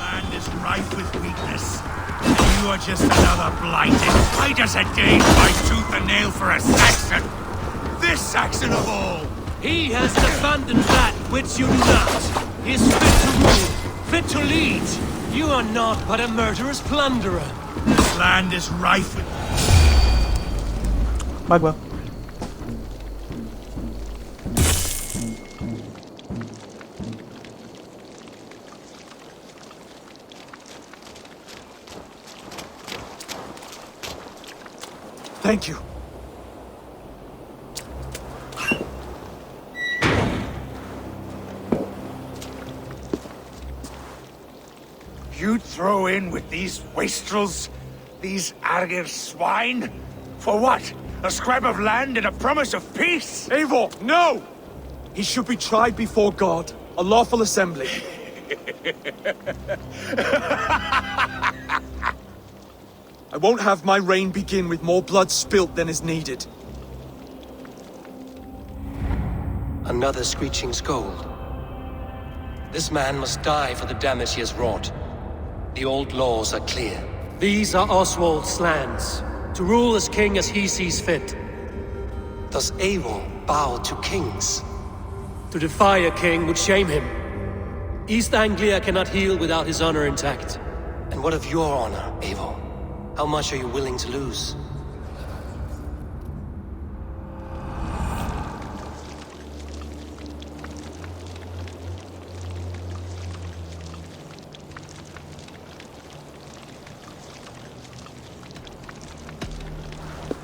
Speaker 6: Land is rife with weakness. You are just another blighted fighter's a day fight tooth and nail for a Saxon. This Saxon of all.
Speaker 3: He has abandoned that which you do not. He is fit to rule, fit to lead. You are not but a murderous plunderer.
Speaker 6: This land is rife with...
Speaker 1: Magva.
Speaker 9: Thank you.
Speaker 13: You'd throw in with these wastrels? These arger swine? For what? A scrap of land and a promise of peace?
Speaker 9: Eivor, no! He should be tried before God, a lawful assembly. I won't have my reign begin with more blood spilt than is needed.
Speaker 3: Another screeching scold. This man must die for the damage he has wrought. The old laws are clear.
Speaker 14: These are Oswald's lands, to rule as king as he sees fit.
Speaker 3: Does Eivor bow to kings?
Speaker 14: To defy a king would shame him. East Anglia cannot heal without his honor intact.
Speaker 3: And what of your honor, Eivor? How much are you willing to lose?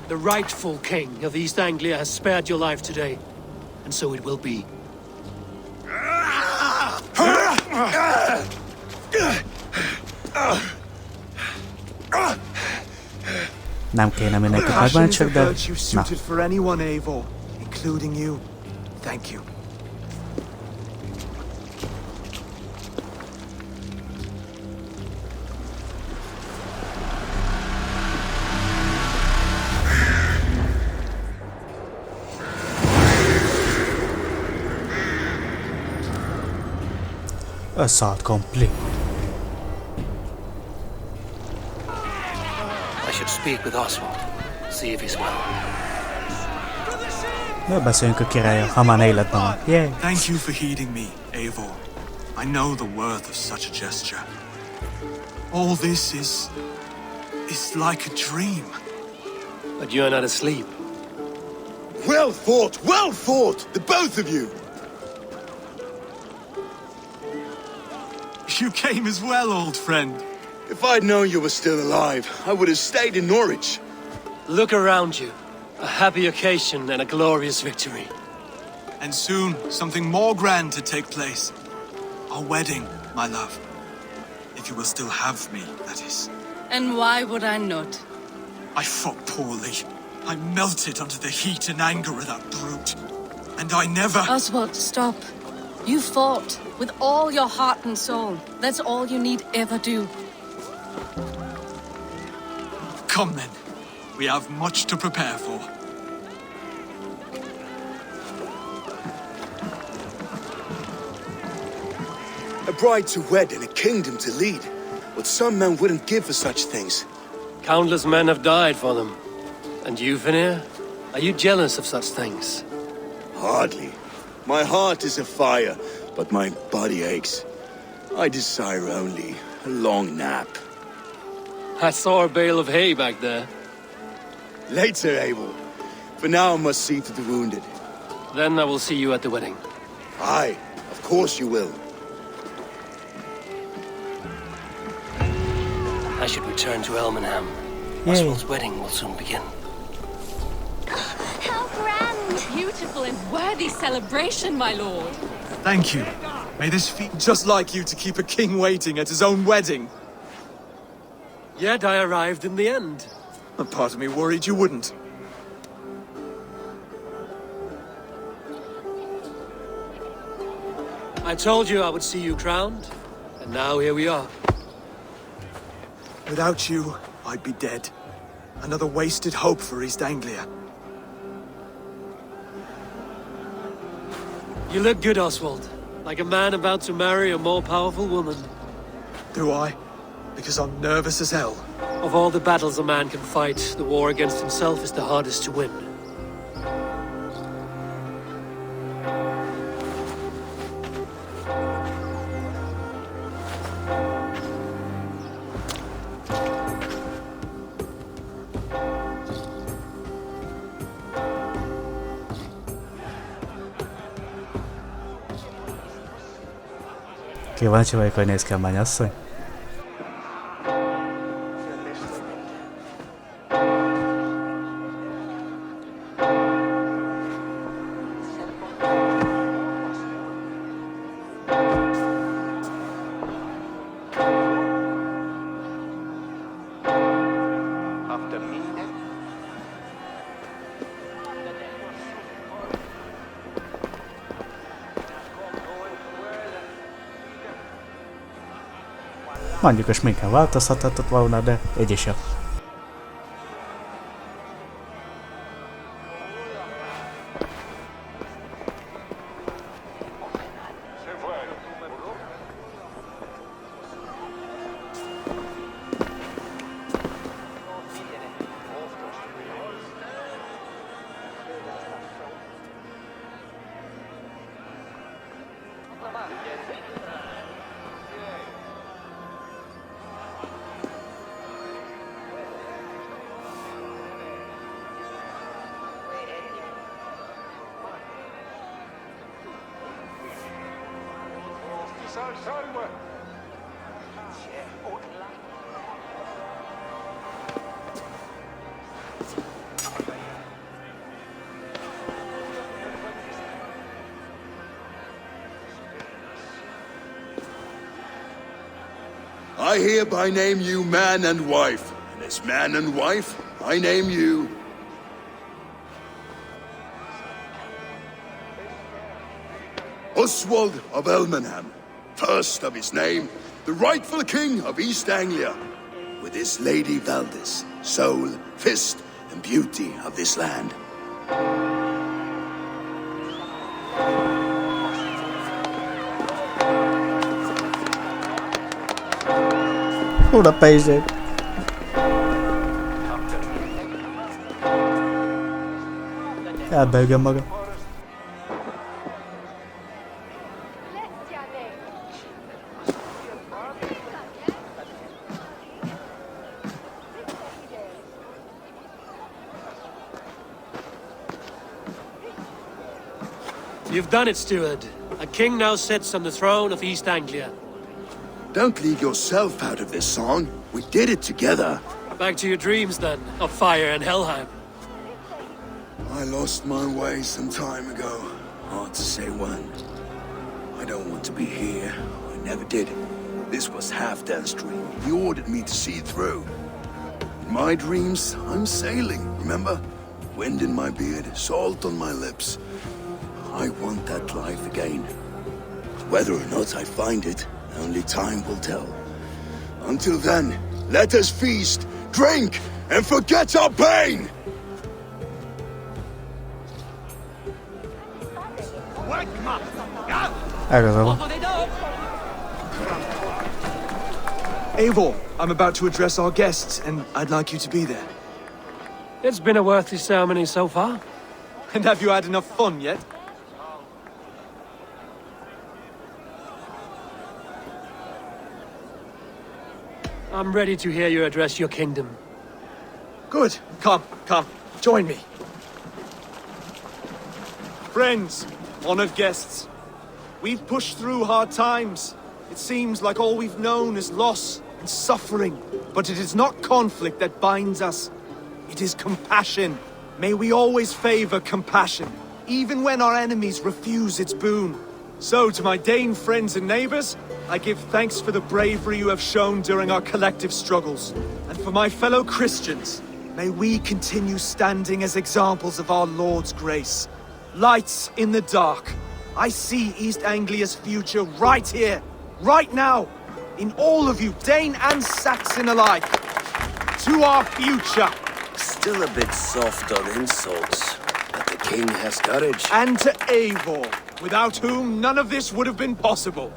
Speaker 14: The rightful king of East Anglia has spared your life today, and so it will be.
Speaker 1: Nem kéne mindenkit megbántsak, de...
Speaker 9: Virtue suited for anyone, Eivor, including you. Thank you.
Speaker 1: Assault complete.
Speaker 3: I should speak with Oswald. See if he's well.
Speaker 1: Beszéljünk a királlyal, ha már életben van. Yay.
Speaker 9: Thank you for heeding me, Eivor. I know the worth of such a gesture. All this is like a dream.
Speaker 3: But you're not asleep.
Speaker 4: Well fought, the both of you!
Speaker 9: You came as well, old friend.
Speaker 4: If I'd known you were still alive, I would have stayed in Norwich.
Speaker 14: Look around you. A happy occasion and a glorious victory.
Speaker 9: And soon, something more grand to take place. Our wedding, my love. If you will still have me, that is.
Speaker 2: And why would I not?
Speaker 9: I fought poorly. I melted under the heat and anger of that brute. And I never...
Speaker 2: Oswald, stop. You fought with all your heart and soul. That's all you need ever do.
Speaker 9: Come then. We have much to prepare for.
Speaker 4: A bride to wed and a kingdom to lead. What some men wouldn't give for such things.
Speaker 14: Countless men have died for them. And you, Vanir? Are you jealous of such things?
Speaker 4: Hardly. My heart is afire, but my body aches. I desire only a long nap.
Speaker 14: I saw a bale of hay back there.
Speaker 4: Later, Abel. For now I must see to the wounded.
Speaker 14: Then I will see you at the wedding.
Speaker 4: Aye, of course you will.
Speaker 3: I should return to Elmenham.
Speaker 1: Yay.
Speaker 3: Oswald's wedding will soon begin.
Speaker 5: How grand!
Speaker 15: Beautiful and worthy celebration, my lord.
Speaker 9: Thank you. May this feat just like you to keep a king waiting at his own wedding.
Speaker 14: Yet I arrived in the end.
Speaker 9: A part of me worried you wouldn't.
Speaker 14: I told you I would see you crowned, and now here we are.
Speaker 9: Without you, I'd be dead. Another wasted hope for East Anglia.
Speaker 14: You look good, Oswald. Like a man about to marry a more powerful woman.
Speaker 9: Do I? Because I'm nervous as hell.
Speaker 14: Of all the battles a man can fight, the war against himself is the hardest to win.
Speaker 1: Kíváncsi vagyok, hogy néz ki a mennyasszony. Mondjuk a sminken változhathatott volna, de így is jó.
Speaker 4: I hereby name you man and wife, and as man and wife, I name you... Oswald of Elmenham, first of his name, the rightful king of East Anglia, with his lady Valdis, soul, fist, and beauty of this land.
Speaker 1: Oda pénzét! Elbeügöm maga.
Speaker 14: You've done it, steward. A king now sits on the throne of East Anglia.
Speaker 4: Don't leave yourself out of this song. We did it together.
Speaker 14: Back to your dreams, then, of fire and Helheim.
Speaker 4: I lost my way some time ago. Hard to say when. I don't want to be here. I never did. This was Halfdan's dream. He ordered me to see through. In my dreams, I'm sailing, remember? Wind in my beard, salt on my lips. I want that life again. Whether or not I find it, only time will tell. Until then, let us feast, drink, and forget our pain!
Speaker 9: Eivor, I'm about to address our guests, and I'd like you to be there.
Speaker 14: It's been a worthy ceremony so far.
Speaker 9: And have you had enough fun yet?
Speaker 14: I'm ready to hear you address your kingdom.
Speaker 9: Good. Come, join me. Friends, honored guests, we've pushed through hard times. It seems like all we've known is loss and suffering. But it is not conflict that binds us. It is compassion. May we always favor compassion, even when our enemies refuse its boon. So, to my Dane friends and neighbors, I give thanks for the bravery you have shown during our collective struggles. And for my fellow Christians, may we continue standing as examples of our Lord's grace. Lights in the dark. I see East Anglia's future right here, right now, in all of you, Dane and Saxon alike. To our future.
Speaker 11: Still a bit soft on insults, but the king has courage.
Speaker 9: And to Eivor, without whom none of this would have been possible.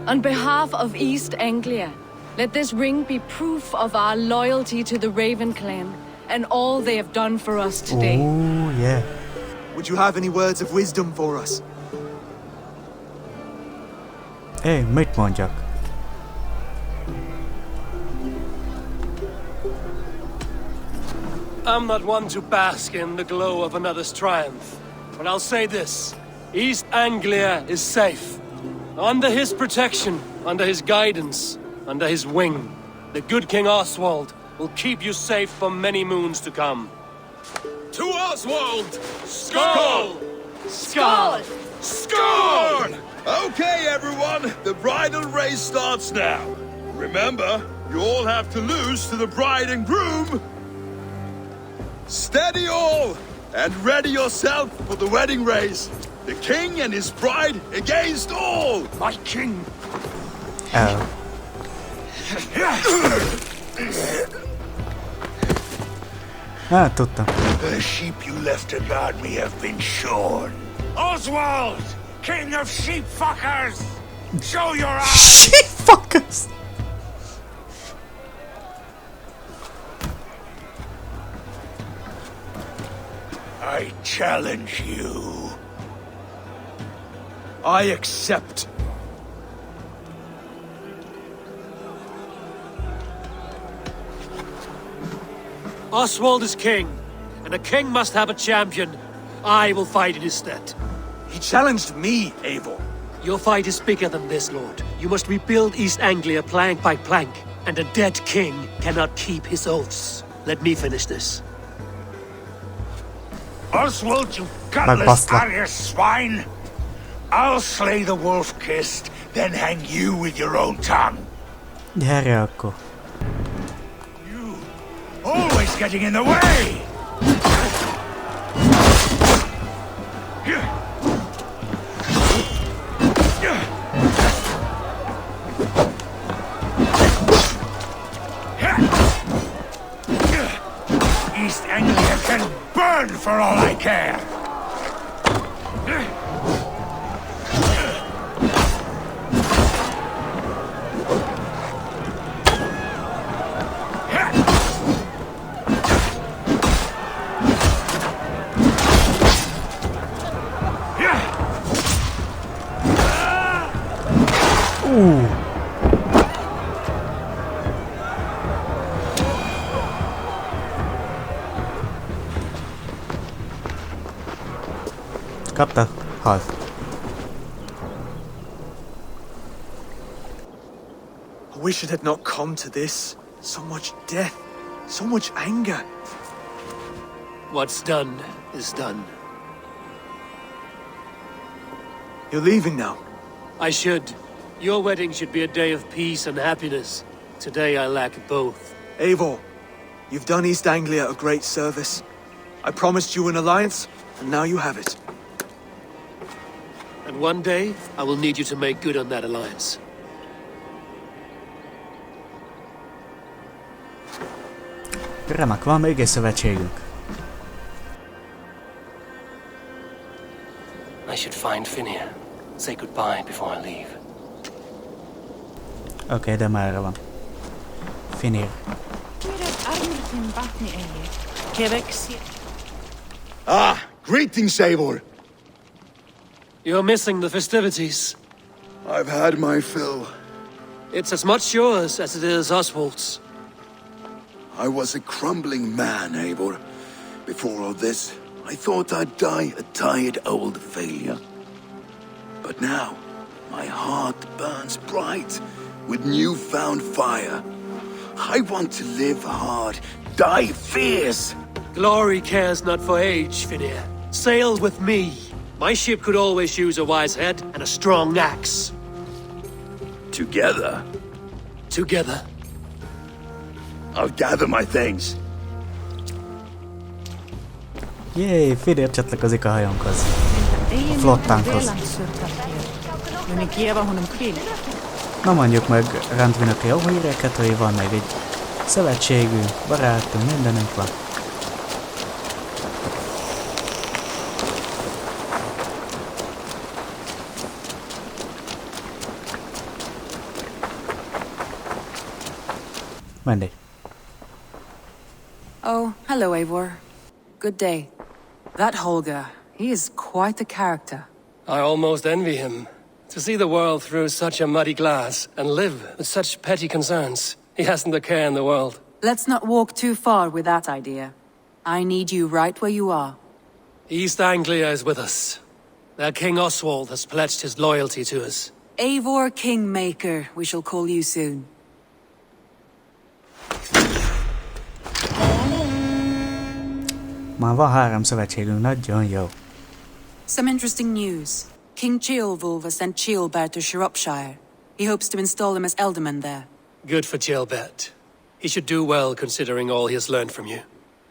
Speaker 2: On behalf of East Anglia, let this ring be proof of our loyalty to the Raven clan and all they have done for us today.
Speaker 1: Oh, yeah.
Speaker 9: Would you have any words of wisdom for us?
Speaker 1: Hey, mit mondjak?
Speaker 14: I'm not one to bask in the glow of another's triumph, but I'll say this. East Anglia is safe. Under his protection, under his guidance, under his wing, the good King Oswald will keep you safe for many moons to come.
Speaker 7: To Oswald!
Speaker 14: Skull!
Speaker 2: Skull!
Speaker 7: Skull!
Speaker 4: Okay, everyone, the bridal race starts now. Remember, you all have to lose to the bride and groom. Steady all, and ready yourself for the wedding race. The king and his bride against all!
Speaker 13: My king!
Speaker 1: Oh. Ah, tudtam.
Speaker 13: The sheep you left to guard me have been shorn. Oswald! King of sheep fuckers! Show your eyes!
Speaker 1: Sheep fuckers!
Speaker 13: I challenge you.
Speaker 6: I accept.
Speaker 14: Oswald is king, and a king must have a champion. I will fight in his stead.
Speaker 6: He challenged me, Eivor.
Speaker 14: Your fight is bigger than this, Lord. You must rebuild East Anglia plank by plank, and a dead king cannot keep his oaths. Let me finish this.
Speaker 13: Oswald, you gutless Arya swine! I'll slay the wolf-kissed, then hang you with your own tongue.
Speaker 1: Gyere akkor.
Speaker 13: Always getting in the way! East Anglia can burn for all I care!
Speaker 1: Kapta, halt.
Speaker 6: I wish it had not come to this. So much death, so much anger.
Speaker 14: What's done is done.
Speaker 6: You're leaving now.
Speaker 14: I should. Your wedding should be a day of peace and happiness. Today I lack both.
Speaker 6: Eivor, you've done East Anglia a great service. I promised you an alliance, and now you have it.
Speaker 14: And one day, I will need you to make good on that alliance.
Speaker 1: Remek, van még egy szövetségünk.
Speaker 3: I should find Finir. Say goodbye before I leave.
Speaker 1: Oké, de merre van? Finir.
Speaker 4: Ah, greetings, Eivor.
Speaker 14: You're missing the festivities.
Speaker 4: I've had my fill.
Speaker 14: It's as much yours as it is Oswald's.
Speaker 4: I was a crumbling man, Eivor. Before all this, I thought I'd die a tired old failure. But now, my heart burns bright with newfound fire. I want to live hard, die fierce.
Speaker 14: Glory cares not for age, Finir. Sail with me. My ship could always use a wise head and a strong axe.
Speaker 4: Together?
Speaker 14: Together.
Speaker 4: I'll gather my things.
Speaker 1: Jéj, Finir csatlakozik a hajónkhoz. A flottánkhoz. Na mondjuk meg Randvinnak jó híreket, hogy van meg egy szövetségünk, barátunk, mindenünk van. Mindig.
Speaker 2: Oh, hello, Eivor. Good day. That Holger, he is quite the character.
Speaker 14: I almost envy him. To see the world through such a muddy glass and live with such petty concerns. He hasn't a care in the world.
Speaker 2: Let's not walk too far with that idea. I need you right where you are.
Speaker 14: East Anglia is with us. Their King Oswald has pledged his loyalty to us.
Speaker 2: Eivor Kingmaker, we shall call you soon.
Speaker 1: Már van 3 szövetségünk, nagyon jó.
Speaker 2: Some interesting news. King Ceolwulf sent Ceolbert to Shropshire. He hopes to install him as Elderman there.
Speaker 14: Good for Ceolbert. He should do well considering all he has learned from you.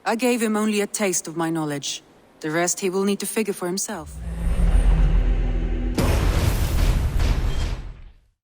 Speaker 2: I gave him only a taste of my knowledge. The rest he will need to figure for himself.